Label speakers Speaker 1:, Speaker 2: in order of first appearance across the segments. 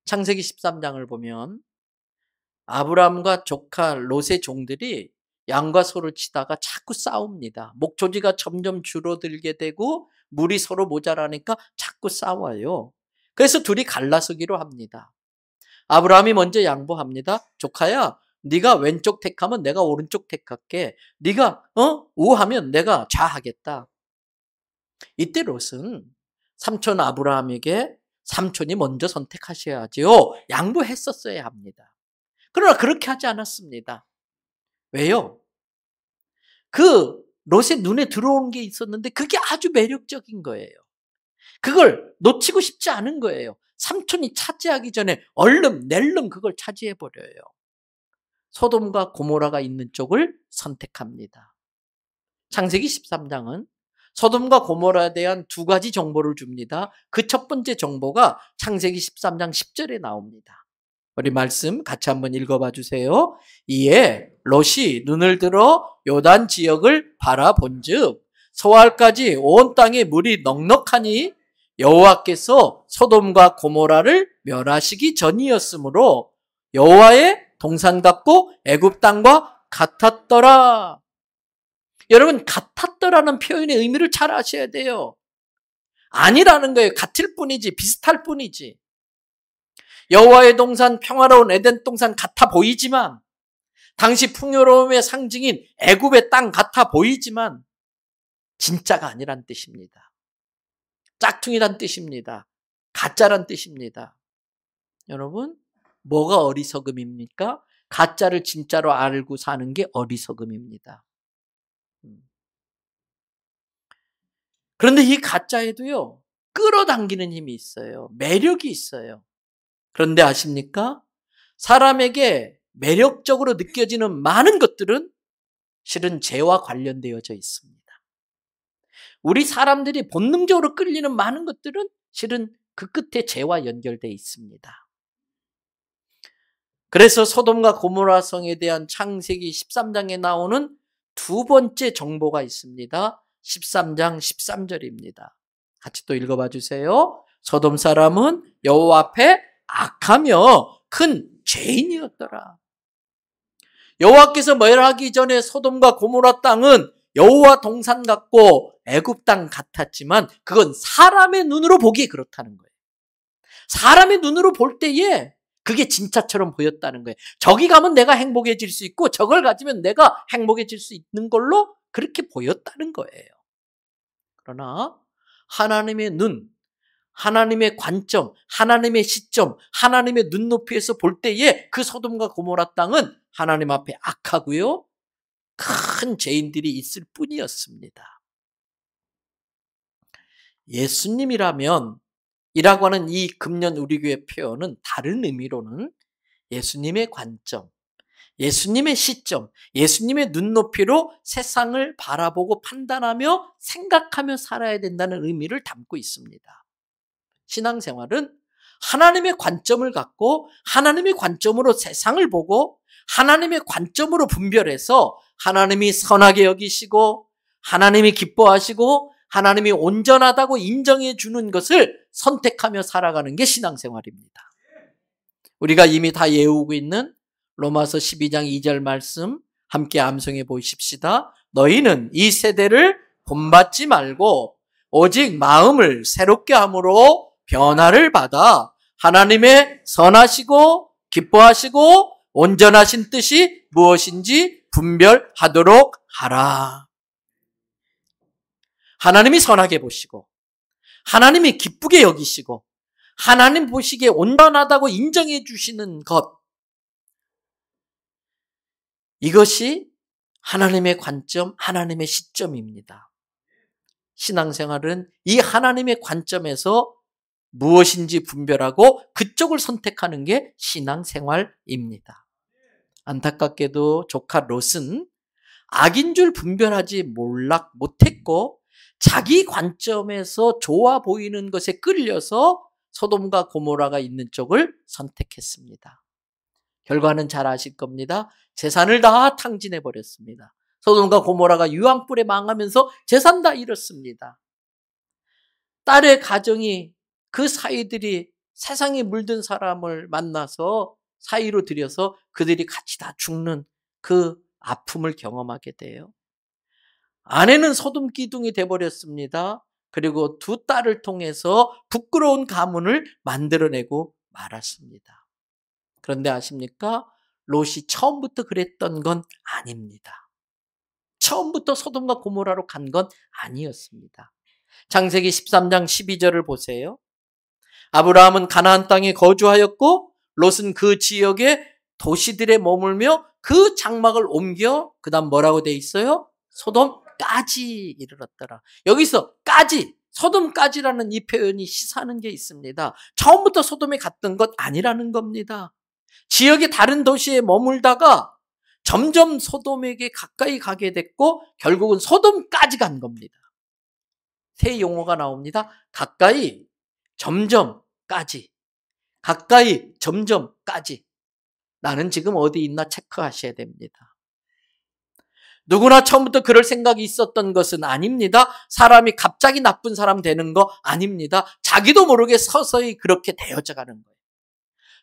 Speaker 1: 창세기 13장을 보면 아브라함과 조카 롯의 종들이 양과 소를 치다가 자꾸 싸웁니다. 목조지가 점점 줄어들게 되고 물이 서로 모자라니까 자꾸 싸워요. 그래서 둘이 갈라서기로 합니다. 아브라함이 먼저 양보합니다. 조카야, 네가 왼쪽 택하면 내가 오른쪽 택할게. 네가 우하면 내가 좌하겠다. 이때 롯은 삼촌 아브라함에게 삼촌이 먼저 선택하셔야지요, 양보했었어야 합니다. 그러나 그렇게 하지 않았습니다. 왜요? 그 롯의 눈에 들어온 게 있었는데 그게 아주 매력적인 거예요. 그걸 놓치고 싶지 않은 거예요. 삼촌이 차지하기 전에 얼른 낼름 그걸 차지해버려요. 소돔과 고모라가 있는 쪽을 선택합니다. 창세기 13장은 소돔과 고모라에 대한 두 가지 정보를 줍니다. 그 첫 번째 정보가 창세기 13장 10절에 나옵니다. 우리 말씀 같이 한번 읽어봐 주세요. 이에 롯이 눈을 들어 요단 지역을 바라본즉 소알까지 온 땅에 물이 넉넉하니 여호와께서 소돔과 고모라를 멸하시기 전이었으므로 여호와의 동산 같고 애굽 땅과 같았더라. 여러분, 같았더라는 표현의 의미를 잘 아셔야 돼요. 아니라는 거예요. 같을 뿐이지, 비슷할 뿐이지. 여호와의 동산, 평화로운 에덴 동산 같아 보이지만, 당시 풍요로움의 상징인 애굽의 땅 같아 보이지만 진짜가 아니란 뜻입니다. 짝퉁이란 뜻입니다. 가짜란 뜻입니다. 여러분, 뭐가 어리석음입니까? 가짜를 진짜로 알고 사는 게 어리석음입니다. 그런데 이 가짜에도요, 끌어당기는 힘이 있어요. 매력이 있어요. 그런데 아십니까? 사람에게 매력적으로 느껴지는 많은 것들은 실은 죄와 관련되어져 있습니다. 우리 사람들이 본능적으로 끌리는 많은 것들은 실은 그 끝에 죄와 연결되어 있습니다. 그래서 소돔과 고모라 성에 대한 창세기 13장에 나오는 두 번째 정보가 있습니다. 13장 13절입니다. 같이 또 읽어봐 주세요. 소돔 사람은 여호와 앞에 악하며 큰 죄인이었더라. 여호와께서 멸하기 전에 소돔과 고모라 땅은 여호와 동산 같고 애굽 땅 같았지만 그건 사람의 눈으로 보기에 그렇다는 거예요. 사람의 눈으로 볼 때에 그게 진짜처럼 보였다는 거예요. 저기 가면 내가 행복해질 수 있고 저걸 가지면 내가 행복해질 수 있는 걸로 그렇게 보였다는 거예요. 그러나 하나님의 눈, 하나님의 관점, 하나님의 시점, 하나님의 눈높이에서 볼 때에 그 소돔과 고모라 땅은 하나님 앞에 악하고요, 큰 죄인들이 있을 뿐이었습니다. 예수님이라면 이라고 하는 이 금년 우리 교회 표현은 다른 의미로는 예수님의 관점, 예수님의 시점, 예수님의 눈높이로 세상을 바라보고 판단하며 생각하며 살아야 된다는 의미를 담고 있습니다. 신앙생활은 하나님의 관점을 갖고 하나님의 관점으로 세상을 보고 하나님의 관점으로 분별해서 하나님이 선하게 여기시고 하나님이 기뻐하시고 하나님이 온전하다고 인정해 주는 것을 선택하며 살아가는 게 신앙생활입니다. 우리가 이미 다 외우고 있는 로마서 12장 2절 말씀 함께 암송해 보십시다. 너희는 이 세대를 본받지 말고 오직 마음을 새롭게 함으로 변화를 받아 하나님의 선하시고 기뻐하시고 온전하신 뜻이 무엇인지 분별하도록 하라. 하나님이 선하게 보시고 하나님이 기쁘게 여기시고 하나님 보시기에 온전하다고 인정해 주시는 것, 이것이 하나님의 관점, 하나님의 시점입니다. 신앙생활은 이 하나님의 관점에서 무엇인지 분별하고 그쪽을 선택하는 게 신앙생활입니다. 안타깝게도 조카 롯은 악인 줄 분별하지 못했고 자기 관점에서 좋아 보이는 것에 끌려서 소돔과 고모라가 있는 쪽을 선택했습니다. 결과는 잘 아실 겁니다. 재산을 다 탕진해버렸습니다. 소돔과 고모라가 유황불에 망하면서 재산 다 잃었습니다. 딸의 가정이, 그 사위들이 세상에 물든 사람을 만나서 사이로 들여서 그들이 같이 다 죽는 그 아픔을 경험하게 돼요. 아내는 소돔 기둥이 돼버렸습니다. 그리고 두 딸을 통해서 부끄러운 가문을 만들어내고 말았습니다. 그런데 아십니까? 롯이 처음부터 그랬던 건 아닙니다. 처음부터 소돔과 고모라로 간 건 아니었습니다. 창세기 13장 12절을 보세요. 아브라함은 가나안 땅에 거주하였고 롯은 그 지역의 도시들에 머물며 그 장막을 옮겨 그다음 뭐라고 돼 있어요? 소돔까지 이르렀더라. 여기서 까지, 소돔까지라는 이 표현이 시사하는 게 있습니다. 처음부터 소돔에 갔던 것 아니라는 겁니다. 지역의 다른 도시에 머물다가 점점 소돔에게 가까이 가게 됐고 결국은 소돔까지 간 겁니다. 새 용어가 나옵니다. 가까이, 점점까지. 가까이, 점점까지. 나는 지금 어디 있나 체크하셔야 됩니다. 누구나 처음부터 그럴 생각이 있었던 것은 아닙니다. 사람이 갑자기 나쁜 사람 되는 거 아닙니다. 자기도 모르게 서서히 그렇게 되어져 가는 거예요.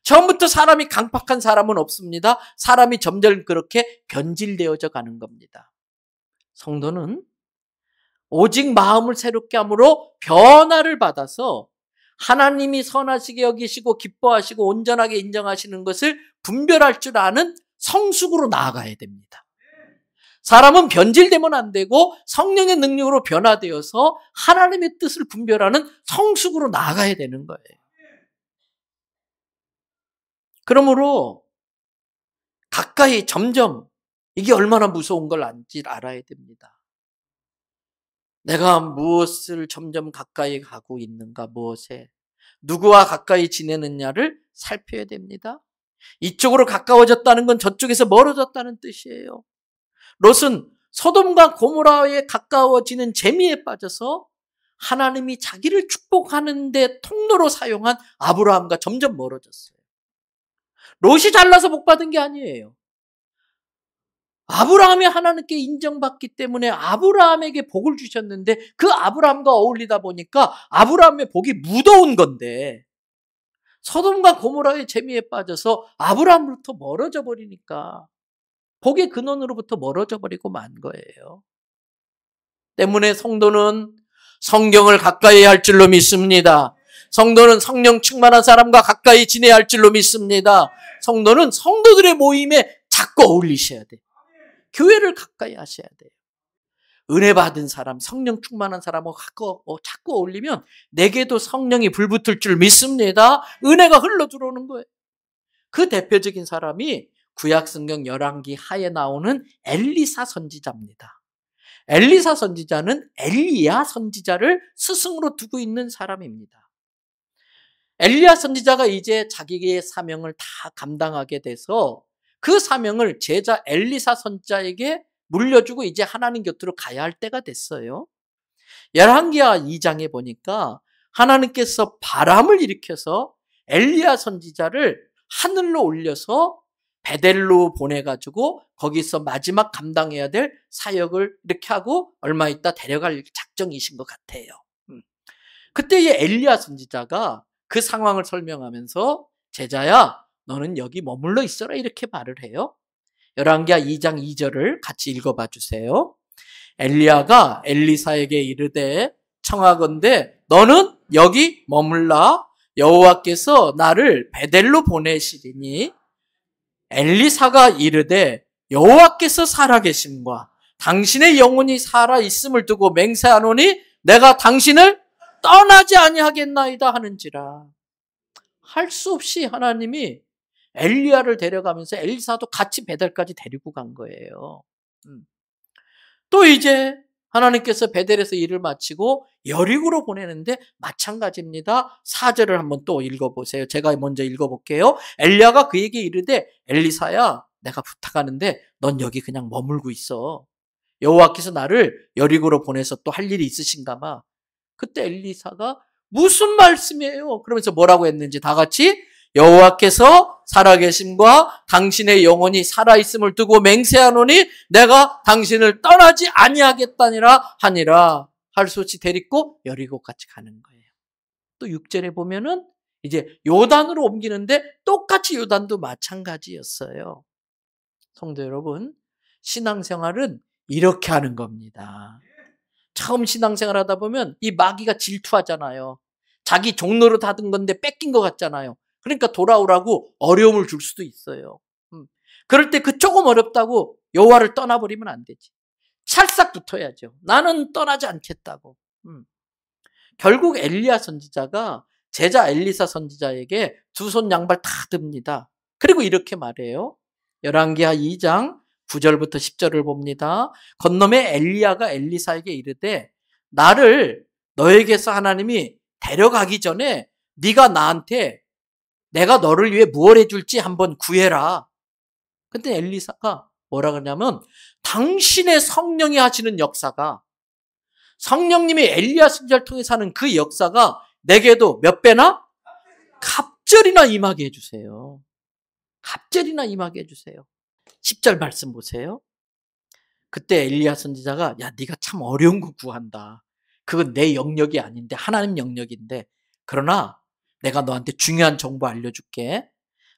Speaker 1: 처음부터 사람이 강팍한 사람은 없습니다. 사람이 점점 그렇게 변질되어져 가는 겁니다. 성도는 오직 마음을 새롭게 함으로 변화를 받아서 하나님이 선하시게 여기시고 기뻐하시고 온전하게 인정하시는 것을 분별할 줄 아는 성숙으로 나아가야 됩니다. 사람은 변질되면 안 되고 성령의 능력으로 변화되어서 하나님의 뜻을 분별하는 성숙으로 나아가야 되는 거예요. 그러므로 가까이 점점 이게 얼마나 무서운 걸 알아야 됩니다. 내가 무엇을 점점 가까이 가고 있는가, 무엇에 누구와 가까이 지내느냐를 살펴야 됩니다. 이쪽으로 가까워졌다는 건 저쪽에서 멀어졌다는 뜻이에요. 롯은 소돔과 고모라에 가까워지는 재미에 빠져서 하나님이 자기를 축복하는 데 통로로 사용한 아브라함과 점점 멀어졌어요. 롯이 잘나서 복 받은 게 아니에요. 아브라함이 하나님께 인정받기 때문에 아브라함에게 복을 주셨는데 그 아브라함과 어울리다 보니까 아브라함의 복이 묻어온 건데 소돔과 고모라의 재미에 빠져서 아브라함으로부터 멀어져 버리니까 복의 근원으로부터 멀어져 버리고 만 거예요. 때문에 성도는 성경을 가까이 할 줄로 믿습니다. 성도는 성령 충만한 사람과 가까이 지내야 할 줄로 믿습니다. 성도는 성도들의 모임에 자꾸 어울리셔야 돼요. 교회를 가까이 하셔야 돼요. 은혜 받은 사람, 성령 충만한 사람하고 자꾸 어울리면 내게도 성령이 불붙을 줄 믿습니다. 은혜가 흘러 들어오는 거예요. 그 대표적인 사람이 구약성경 열왕기 하에 나오는 엘리사 선지자입니다. 엘리사 선지자는 엘리야 선지자를 스승으로 두고 있는 사람입니다. 엘리야 선지자가 이제 자기의 사명을 다 감당하게 돼서 그 사명을 제자 엘리사 선지자에게 물려주고 이제 하나님 곁으로 가야 할 때가 됐어요. 열왕기하 2장에 보니까 하나님께서 바람을 일으켜서 엘리야 선지자를 하늘로 올려서 베델로 보내가지고 거기서 마지막 감당해야 될 사역을 이렇게 하고 얼마 있다 데려갈 작정이신 것 같아요. 그때 이 엘리야 선지자가 그 상황을 설명하면서 제자야 너는 여기 머물러 있어라 이렇게 말을 해요. 열왕기하 2장 2절을 같이 읽어봐 주세요. 엘리야가 엘리사에게 이르되 청하건대 너는 여기 머물라 여호와께서 나를 베델로 보내시리니 엘리사가 이르되 여호와께서 살아계심과 당신의 영혼이 살아있음을 두고 맹세하노니 내가 당신을 떠나지 아니하겠나이다 하는지라. 할 수 없이 하나님이 엘리야를 데려가면서 엘리사도 같이 베델까지 데리고 간 거예요. 또 이제 하나님께서 베델에서 일을 마치고 여리고로 보내는데 마찬가지입니다. 4절을 한번 또 읽어보세요. 제가 먼저 읽어볼게요. 엘리야가 그에게 이르되 엘리사야 내가 부탁하는데 넌 여기 그냥 머물고 있어. 여호와께서 나를 여리고로 보내서 또 할 일이 있으신가 봐. 그때 엘리사가 무슨 말씀이에요? 그러면서 뭐라고 했는지 다 같이 여호와께서 살아계심과 당신의 영혼이 살아있음을 두고 맹세하노니 내가 당신을 떠나지 아니하겠다니라 하니라. 할 수 없이 데리고 여리고까지 가는 거예요. 또 6절에 보면은 이제 요단으로 옮기는데 똑같이 요단도 마찬가지였어요. 성도 여러분, 신앙생활은 이렇게 하는 겁니다. 처음 신앙생활 하다 보면 이 마귀가 질투하잖아요. 자기 종로로 닫은 건데 뺏긴 것 같잖아요. 그러니까 돌아오라고 어려움을 줄 수도 있어요. 그럴 때 그 조금 어렵다고 여호와를 떠나버리면 안 되지. 찰싹 붙어야죠. 나는 떠나지 않겠다고. 결국 엘리야 선지자가 제자 엘리사 선지자에게 두 손 양발 다 듭니다. 그리고 이렇게 말해요. 열왕기하 2장 9절부터 10절을 봅니다. 건너매 엘리야가 엘리사에게 이르되 나를 너에게서 하나님이 데려가기 전에 네가 나한테 내가 너를 위해 무엇 해줄지 한번 구해라. 근데 엘리사가 뭐라 그러냐면 당신의 성령이 하시는 역사가, 성령님이 엘리야 선지자를 통해서 하는 그 역사가 내게도 몇 배나 갑절이나 임하게 해주세요. 갑절이나 임하게 해주세요. 10절 말씀 보세요. 그때 엘리야 선지자가 야 네가 참 어려운 거 구한다. 그건 내 영역이 아닌데 하나님 영역인데, 그러나 내가 너한테 중요한 정보 알려줄게.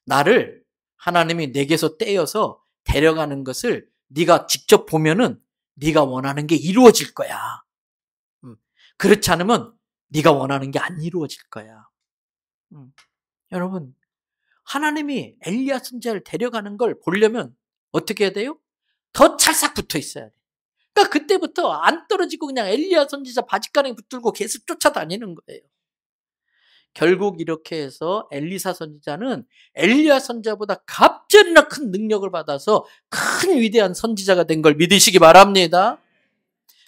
Speaker 1: 나를 하나님이 내게서 떼어서 데려가는 것을 네가 직접 보면은 네가 원하는 게 이루어질 거야. 그렇지 않으면 네가 원하는 게 안 이루어질 거야. 여러분, 하나님이 엘리야 선지자를 데려가는 걸 보려면 어떻게 해야 돼요? 더 찰싹 붙어 있어야 돼. 그러니까 그때부터 안 떨어지고 그냥 엘리야 선지자 바짓가랑이 붙들고 계속 쫓아다니는 거예요. 결국 이렇게 해서 엘리사 선지자는 엘리야 선지자보다 갑절이나 큰 능력을 받아서 큰 위대한 선지자가 된 걸 믿으시기 바랍니다.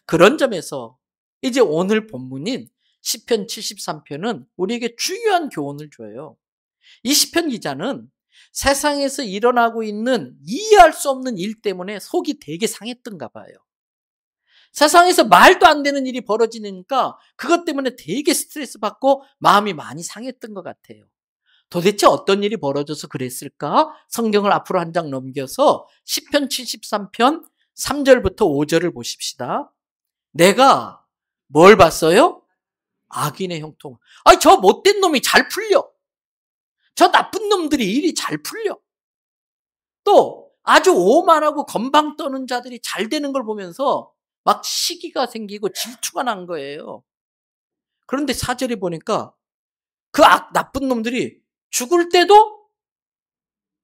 Speaker 1: 그런 점에서 이제 오늘 본문인 시편 73편은 우리에게 중요한 교훈을 줘요. 이 시편 기자는 세상에서 일어나고 있는 이해할 수 없는 일 때문에 속이 되게 상했던가 봐요. 세상에서 말도 안 되는 일이 벌어지니까 그것 때문에 되게 스트레스 받고 마음이 많이 상했던 것 같아요. 도대체 어떤 일이 벌어져서 그랬을까? 성경을 앞으로 한 장 넘겨서 시편 73편 3절부터 5절을 보십시다. 내가 뭘 봤어요? 악인의 형통. 아니, 저 못된 놈이 잘 풀려. 저 나쁜 놈들이 일이 잘 풀려. 또 아주 오만하고 건방 떠는 자들이 잘 되는 걸 보면서 막 시기가 생기고 질투가 난 거예요. 그런데 4절에 보니까 그 나쁜 놈들이 죽을 때도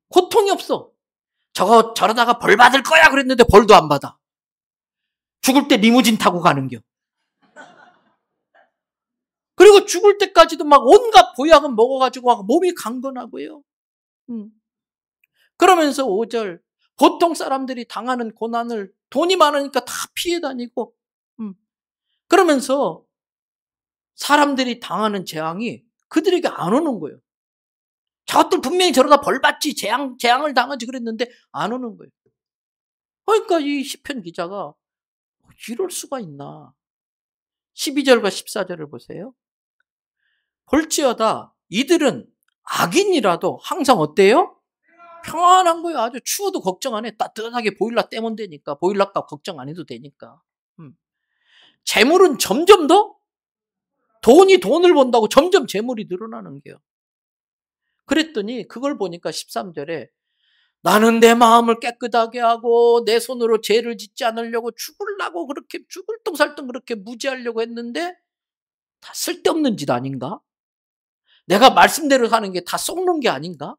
Speaker 1: 고통이 없어. 저러다가 벌 받을 거야 그랬는데 벌도 안 받아. 죽을 때 리무진 타고 가는겨. 그리고 죽을 때까지도 막 온갖 보약은 먹어가지고 막 몸이 강건하고요. 그러면서 5절, 보통 사람들이 당하는 고난을 돈이 많으니까 다 피해 다니고, 그러면서 사람들이 당하는 재앙이 그들에게 안 오는 거예요. 저것들 분명히 저러다 벌 받지, 재앙을 당하지 그랬는데 안 오는 거예요. 그러니까 이 시편 기자가 이럴 수가 있나. 12절과 14절을 보세요. 볼지어다 이들은 악인이라도 항상 어때요? 평안한 거예요. 아주 추워도 걱정 안 해. 따뜻하게 보일러 떼면 되니까. 보일러값 걱정 안 해도 되니까. 재물은 점점 더 돈이 돈을 번다고 점점 재물이 늘어나는 게요. 그랬더니 그걸 보니까 13절에 나는 내 마음을 깨끗하게 하고 내 손으로 죄를 짓지 않으려고 죽으려고 그렇게 죽을 똥살똥 그렇게 무지하려고 했는데 다 쓸데없는 짓 아닌가? 내가 말씀대로 사는 게 다 썩는 게 아닌가?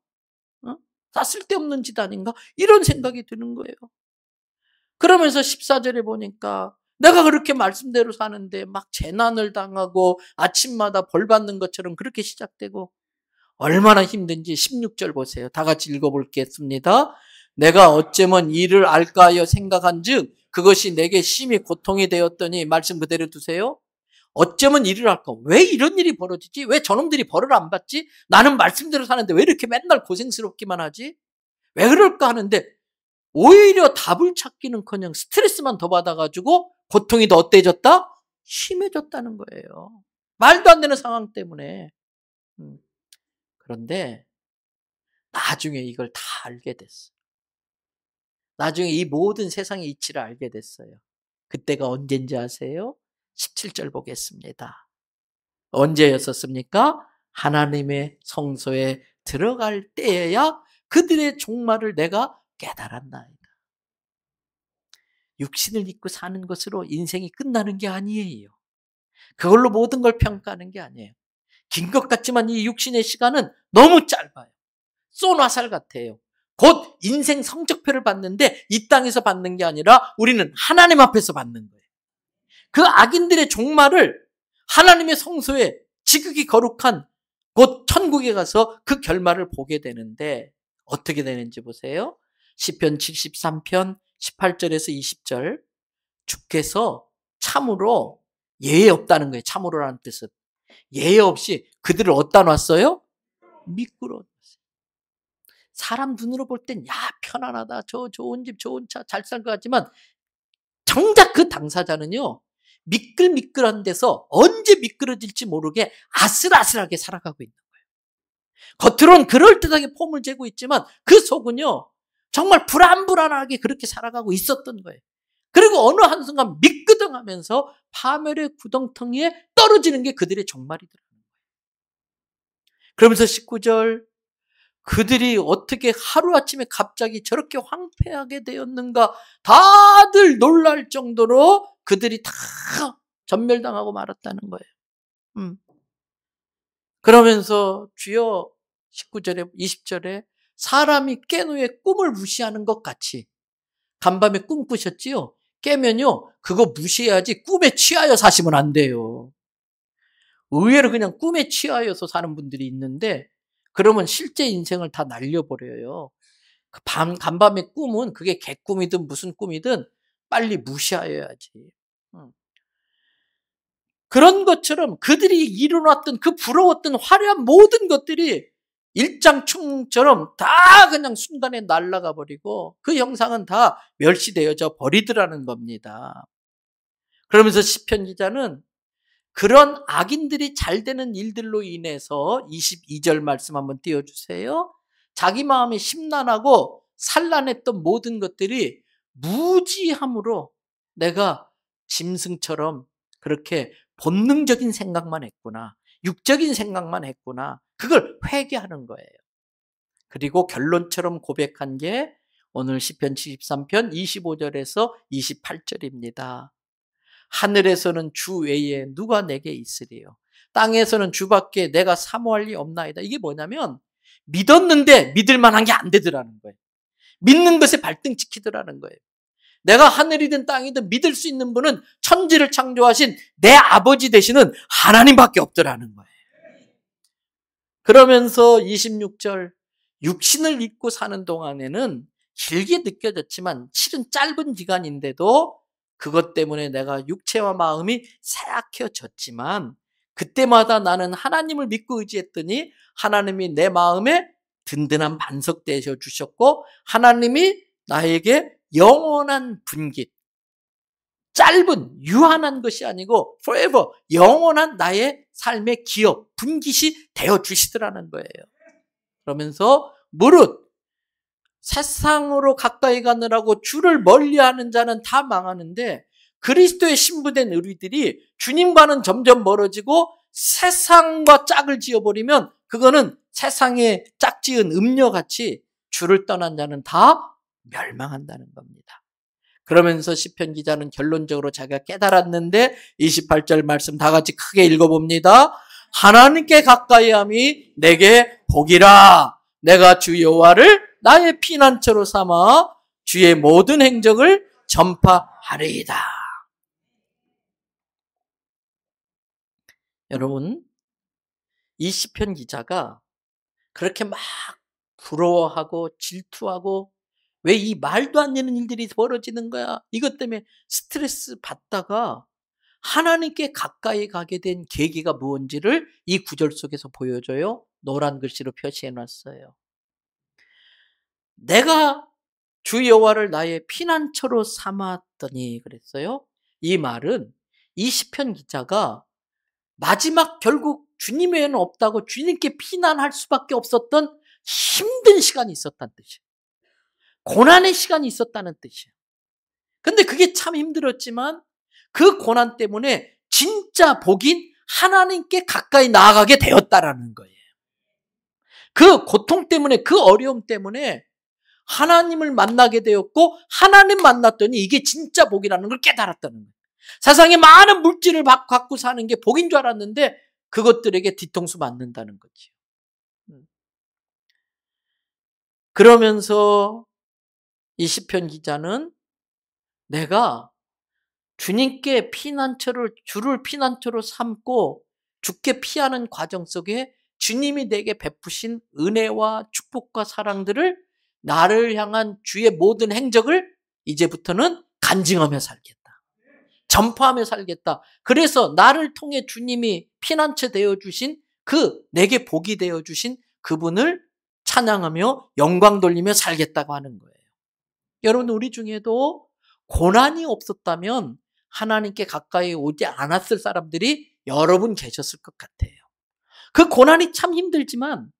Speaker 1: 다 쓸데없는 짓 아닌가? 이런 생각이 드는 거예요. 그러면서 14절에 보니까 내가 그렇게 말씀대로 사는데 막 재난을 당하고 아침마다 벌 받는 것처럼 그렇게 시작되고 얼마나 힘든지 16절 보세요. 다 같이 읽어볼겠습니다. 내가 어쩌면 이를 알까 하여 생각한 즉 그것이 내게 심히 고통이 되었더니, 말씀 그대로 두세요. 어쩌면 이를 알까? 왜 이런 일이 벌어지지? 왜 저놈들이 벌을 안 받지? 나는 말씀대로 사는데 왜 이렇게 맨날 고생스럽기만 하지? 왜 그럴까 하는데 오히려 답을 찾기는커녕 스트레스만 더 받아가지고 고통이 더 어때졌다? 심해졌다는 거예요. 말도 안 되는 상황 때문에. 그런데 나중에 이걸 다 알게 됐어요. 나중에 이 모든 세상의 이치를 알게 됐어요. 그때가 언젠지 아세요? 17절 보겠습니다. 언제였었습니까? 하나님의 성소에 들어갈 때에야 그들의 종말을 내가 깨달았나이다. 육신을 입고 사는 것으로 인생이 끝나는 게 아니에요. 그걸로 모든 걸 평가하는 게 아니에요. 긴 것 같지만 이 육신의 시간은 너무 짧아요. 쏜화살 같아요. 곧 인생 성적표를 받는데 이 땅에서 받는 게 아니라 우리는 하나님 앞에서 받는 거예요. 그 악인들의 종말을 하나님의 성소에 지극히 거룩한 곧 천국에 가서 그 결말을 보게 되는데 어떻게 되는지 보세요. 시편 73편 18절에서 20절 주께서 참으로 예외 없다는 거예요. 참으로라는 뜻은 예외 없이 그들을 어디다 놨어요? 미끄러. 사람 눈으로 볼 땐 야 편안하다. 저 좋은 집 좋은 차 잘 살 것 같지만 정작 그 당사자는요. 미끌미끌한 데서 언제 미끄러질지 모르게 아슬아슬하게 살아가고 있는 거예요. 겉으론 그럴듯하게 폼을 재고 있지만 그 속은요. 정말 불안불안하게 그렇게 살아가고 있었던 거예요. 그리고 어느 한순간 미끄덩하면서 파멸의 구덩텅이에 떨어지는 게 그들의 종말이더라고요. 그러면서 19절 그들이 어떻게 하루아침에 갑자기 저렇게 황폐하게 되었는가 다들 놀랄 정도로 그들이 다 전멸당하고 말았다는 거예요. 그러면서 주여 19절에 20절에 사람이 깬 후에 꿈을 무시하는 것 같이 간밤에 꿈 꾸셨지요? 깨면요 그거 무시해야지 꿈에 취하여 사시면 안 돼요. 의외로 그냥 꿈에 취하여서 사는 분들이 있는데 그러면 실제 인생을 다 날려버려요. 간밤의 꿈은 그게 개꿈이든 무슨 꿈이든 빨리 무시하여야지. 그런 것처럼 그들이 이뤄놨던 그 부러웠던 화려한 모든 것들이 일장춘몽처럼 다 그냥 순간에 날아가 버리고 그 형상은 다 멸시되어져 버리더라는 겁니다. 그러면서 시편 기자는 그런 악인들이 잘 되는 일들로 인해서 22절 말씀 한번 띄워주세요. 자기 마음이 심란하고 산란했던 모든 것들이 무지함으로 내가 짐승처럼 그렇게 본능적인 생각만 했구나. 육적인 생각만 했구나. 그걸 회개하는 거예요. 그리고 결론처럼 고백한 게 오늘 시편 73편 25절에서 28절입니다. 하늘에서는 주 외에 누가 내게 있으리요. 땅에서는 주밖에 내가 사모할 리 없나이다. 이게 뭐냐면 믿었는데 믿을 만한 게 안 되더라는 거예요. 믿는 것에 발등찍히더라는 거예요. 내가 하늘이든 땅이든 믿을 수 있는 분은 천지를 창조하신 내 아버지 되시는 하나님밖에 없더라는 거예요. 그러면서 26절 육신을 입고 사는 동안에는 길게 느껴졌지만 실은 짧은 기간인데도 그것 때문에 내가 육체와 마음이 쇠약해졌지만 그때마다 나는 하나님을 믿고 의지했더니 하나님이 내 마음에 든든한 반석 되셔 주셨고 하나님이 나에게 영원한 분깃, 짧은 유한한 것이 아니고 forever 영원한 나의 삶의 기업, 분깃이 되어 주시더라는 거예요. 그러면서 무릇 세상으로 가까이 가느라고 주를 멀리하는 자는 다 망하는데 그리스도의 신부된 우리들이 주님과는 점점 멀어지고 세상과 짝을 지어버리면 그거는 세상에 짝지은 음녀같이 주를 떠난 자는 다 멸망한다는 겁니다. 그러면서 시편 기자는 결론적으로 자기가 깨달았는데 28절 말씀 다 같이 크게 읽어봅니다. 하나님께 가까이함이 내게 복이라. 내가 주 여호와를 나의 피난처로 삼아 주의 모든 행적을 전파하리이다. 여러분, 이 시편 기자가 그렇게 막 부러워하고 질투하고 왜 이 말도 안 되는 일들이 벌어지는 거야? 이것 때문에 스트레스 받다가 하나님께 가까이 가게 된 계기가 무엇인지를 이 구절 속에서 보여줘요. 노란 글씨로 표시해 놨어요. 내가 주 여호와를 나의 피난처로 삼았더니 그랬어요. 이 말은 이 시편 기자가 마지막 결국 주님 외에는 없다고 주님께 피난할 수밖에 없었던 힘든 시간이 있었다는 뜻이에요. 고난의 시간이 있었다는 뜻이에요. 근데 그게 참 힘들었지만 그 고난 때문에 진짜 복인 하나님께 가까이 나아가게 되었다라는 거예요. 그 고통 때문에, 그 어려움 때문에 하나님을 만나게 되었고, 하나님 만났더니 이게 진짜 복이라는 걸 깨달았다는 거예요. 세상에 많은 물질을 갖고 사는 게 복인 줄 알았는데 그것들에게 뒤통수 맞는다는 거죠. 그러면서 이 시편 기자는 내가 주님께 주를 피난처로 삼고 죽게 피하는 과정 속에 주님이 내게 베푸신 은혜와 축복과 사랑들을, 나를 향한 주의 모든 행적을 이제부터는 간증하며 살겠다. 전파하며 살겠다. 그래서 나를 통해 주님이 피난처 되어주신, 내게 복이 되어주신 그분을 찬양하며 영광 돌리며 살겠다고 하는 거예요. 여러분, 우리 중에도 고난이 없었다면 하나님께 가까이 오지 않았을 사람들이 여러분 계셨을 것 같아요. 그 고난이 참 힘들지만,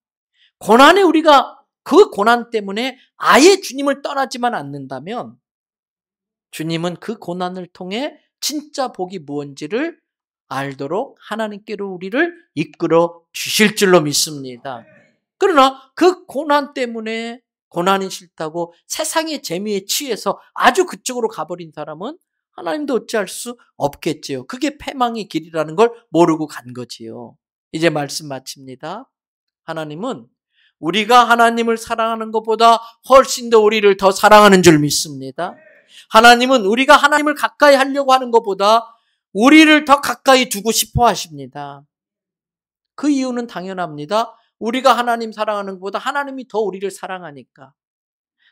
Speaker 1: 고난에 우리가 그 고난 때문에 아예 주님을 떠나지만 않는다면 주님은 그 고난을 통해 진짜 복이 무엇인지를 알도록 하나님께로 우리를 이끌어 주실 줄로 믿습니다. 그러나 그 고난 때문에, 고난이 싫다고 세상의 재미에 취해서 아주 그쪽으로 가버린 사람은 하나님도 어찌할 수 없겠지요. 그게 패망의 길이라는 걸 모르고 간 거지요. 이제 말씀 마칩니다. 하나님은 우리가 하나님을 사랑하는 것보다 훨씬 더 우리를 더 사랑하는 줄 믿습니다. 하나님은 우리가 하나님을 가까이 하려고 하는 것보다 우리를 더 가까이 두고 싶어 하십니다. 그 이유는 당연합니다. 우리가 하나님 사랑하는 것보다 하나님이 더 우리를 사랑하니까.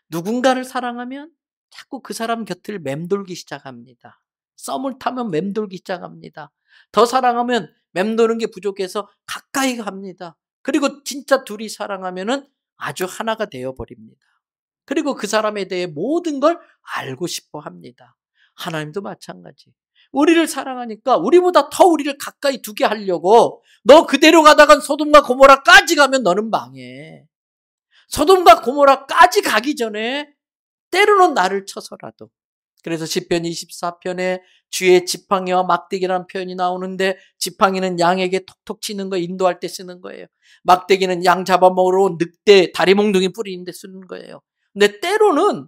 Speaker 1: 누군가를 사랑하면 자꾸 그 사람 곁을 맴돌기 시작합니다. 썸을 타면 맴돌기 시작합니다. 더 사랑하면 맴도는 게 부족해서 가까이 갑니다. 그리고 진짜 둘이 사랑하면은 아주 하나가 되어버립니다. 그리고 그 사람에 대해 모든 걸 알고 싶어 합니다. 하나님도 마찬가지. 우리를 사랑하니까 우리보다 더 우리를 가까이 두게 하려고, 너 그대로 가다간 소돔과 고모라까지 가면 너는 망해. 소돔과 고모라까지 가기 전에 때로는 나를 쳐서라도. 그래서 시편 24편에 주의 지팡이와 막대기라는 표현이 나오는데, 지팡이는 양에게 톡톡 치는 거, 인도할 때 쓰는 거예요. 막대기는 양 잡아먹으러 온 늑대 다리 몽둥이 뿌리는데 쓰는 거예요. 근데 때로는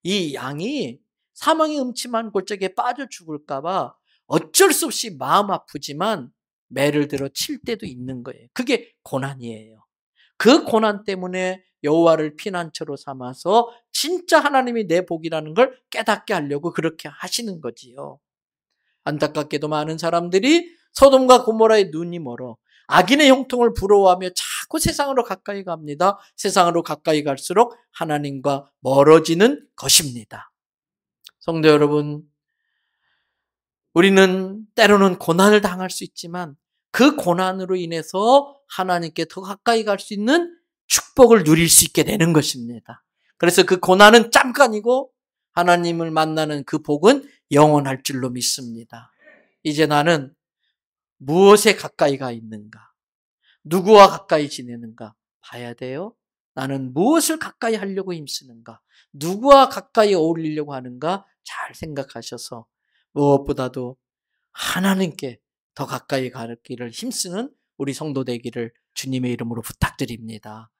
Speaker 1: 이 양이 사망의 음침한 골짜기에 빠져 죽을까 봐 어쩔 수 없이 마음 아프지만 매를 들어 칠 때도 있는 거예요. 그게 고난이에요. 그 고난 때문에 여호와를 피난처로 삼아서 진짜 하나님이 내 복이라는 걸 깨닫게 하려고 그렇게 하시는 거지요. 안타깝게도 많은 사람들이 소돔과 고모라의 눈이 멀어 악인의 형통을 부러워하며 자꾸 세상으로 가까이 갑니다. 세상으로 가까이 갈수록 하나님과 멀어지는 것입니다. 성도 여러분, 우리는 때로는 고난을 당할 수 있지만 그 고난으로 인해서 하나님께 더 가까이 갈 수 있는 축복을 누릴 수 있게 되는 것입니다. 그래서 그 고난은 잠깐이고 하나님을 만나는 그 복은 영원할 줄로 믿습니다. 이제 나는 무엇에 가까이 가 있는가? 누구와 가까이 지내는가? 봐야 돼요. 나는 무엇을 가까이 하려고 힘쓰는가? 누구와 가까이 어울리려고 하는가? 잘 생각하셔서 무엇보다도 하나님께 더 가까이 가기를 힘쓰는 우리 성도 되기를 주님의 이름으로 부탁드립니다.